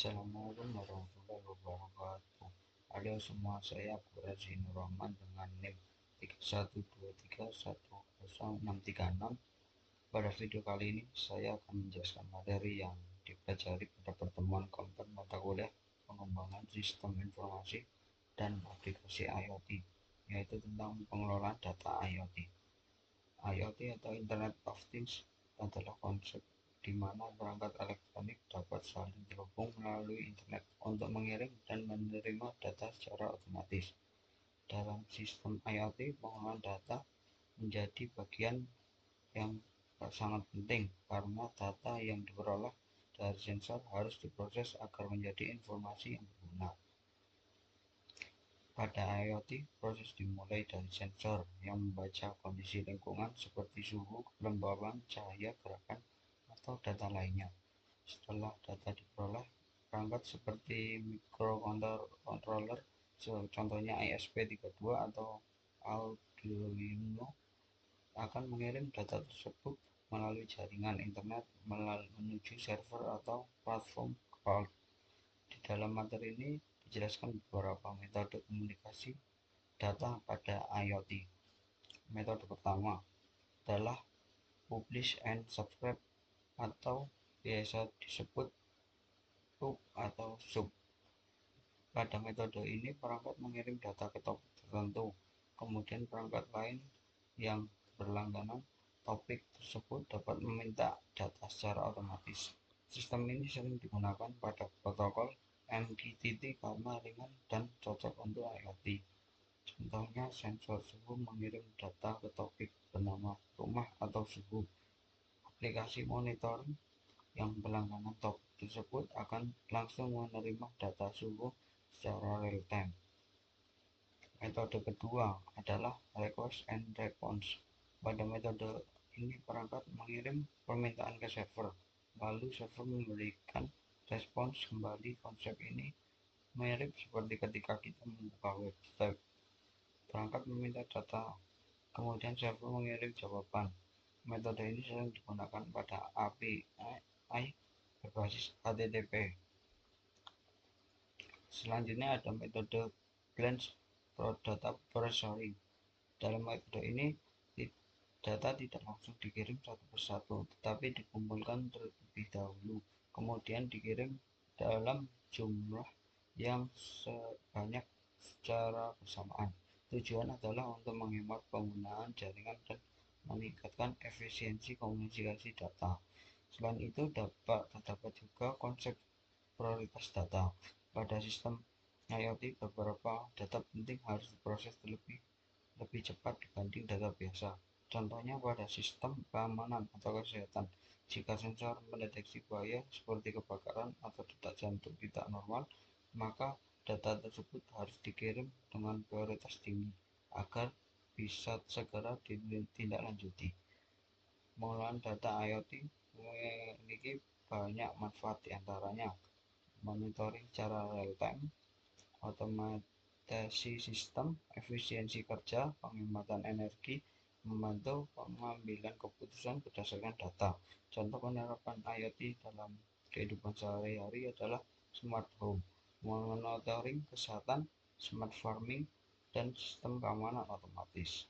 Assalamualaikum warahmatullahi wabarakatuh. Halo semua, saya Quraisy Nur Rahman dengan NIM 3123106636. Pada video kali ini saya akan menjelaskan materi yang dipelajari pada pertemuan keempat mata kuliah pengembangan sistem informasi dan aplikasi IoT, yaitu tentang pengelolaan data IoT. IoT atau Internet of Things adalah konsep di mana perangkat elektronik dapat saling terhubung melalui internet untuk mengirim dan menerima data secara otomatis. Dalam sistem IoT, pengelolaan data menjadi bagian yang sangat penting karena data yang diperoleh dari sensor harus diproses agar menjadi informasi yang berguna. Pada IoT, proses dimulai dari sensor yang membaca kondisi lingkungan seperti suhu, kelembaban, cahaya, gerakan, atau data lainnya. Setelah data diperoleh, perangkat seperti microcontroller, contohnya ESP32 atau Arduino, akan mengirim data tersebut melalui jaringan internet menuju server atau platform cloud. Di dalam materi ini dijelaskan beberapa metode komunikasi data pada IoT. Metode pertama adalah publish and subscribe atau biasa disebut PUB atau SUB. Pada metode ini perangkat mengirim data ke topik tertentu, kemudian perangkat lain yang berlangganan topik tersebut dapat meminta data secara otomatis. Sistem ini sering digunakan pada protokol MQTT karena ringan dan cocok untuk IoT. Contohnya, sensor suhu mengirim data ke topik bernama rumah atau suhu. Aplikasi monitoring yang berlangganan topik tersebut akan langsung menerima data suhu secara real time. Metode kedua adalah request and response. Pada metode ini perangkat mengirim permintaan ke server, lalu server memberikan respons kembali. Konsep ini mirip seperti ketika kita membuka website. Perangkat meminta data, kemudian server mengirim jawaban. Metode ini sering digunakan pada API berbasis HTTP. Selanjutnya ada metode branch data processing. Dalam metode ini data tidak langsung dikirim satu persatu, tetapi dikumpulkan terlebih dahulu, kemudian dikirim dalam jumlah yang sebanyak secara bersamaan. Tujuan adalah untuk menghemat penggunaan jaringan dan meningkatkan efisiensi komunikasi data. Selain itu, terdapat juga konsep prioritas data. Pada sistem IoT, beberapa data penting harus diproses lebih cepat dibanding data biasa. Contohnya pada sistem keamanan atau kesehatan, jika sensor mendeteksi bahaya seperti kebakaran atau detak jantung tidak normal, maka data tersebut harus dikirim dengan prioritas tinggi agar bisa segera ditindaklanjuti. Pengelolaan data IoT memiliki banyak manfaat, diantaranya monitoring secara real time, otomatisasi sistem, efisiensi kerja, penghematan energi, membantu pengambilan keputusan berdasarkan data. Contoh penerapan IoT dalam kehidupan sehari-hari adalah smart home, monitoring kesehatan, smart farming, dan sistem keamanan otomatis.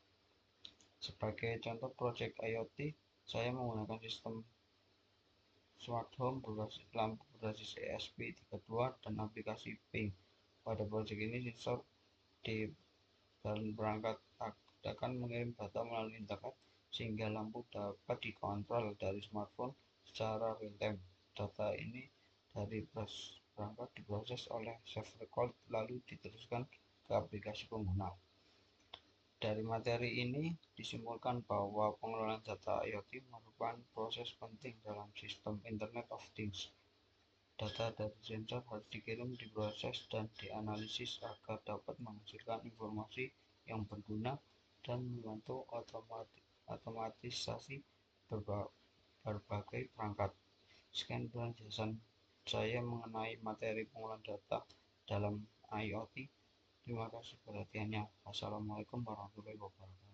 Sebagai contoh proyek IoT, saya menggunakan sistem smart home berbasis lampu berbasis ESP32 dan aplikasi Ping. Pada proyek ini, sensor di dalam perangkat akan mengirim data melalui internet sehingga lampu dapat dikontrol dari smartphone secara real time. Data ini dari perangkat diproses oleh server cloud lalu diteruskan ke aplikasi pengguna. Dari materi ini disimpulkan bahwa pengelolaan data IoT merupakan proses penting dalam sistem Internet of Things. Data dari sensor harus dikirim, diproses, dan dianalisis agar dapat menghasilkan informasi yang berguna dan membantu otomatisasi berbagai perangkat. Sekian penjelasan saya mengenai materi pengelolaan data dalam IoT. Terima kasih perhatiannya. Wassalamualaikum warahmatullahi wabarakatuh.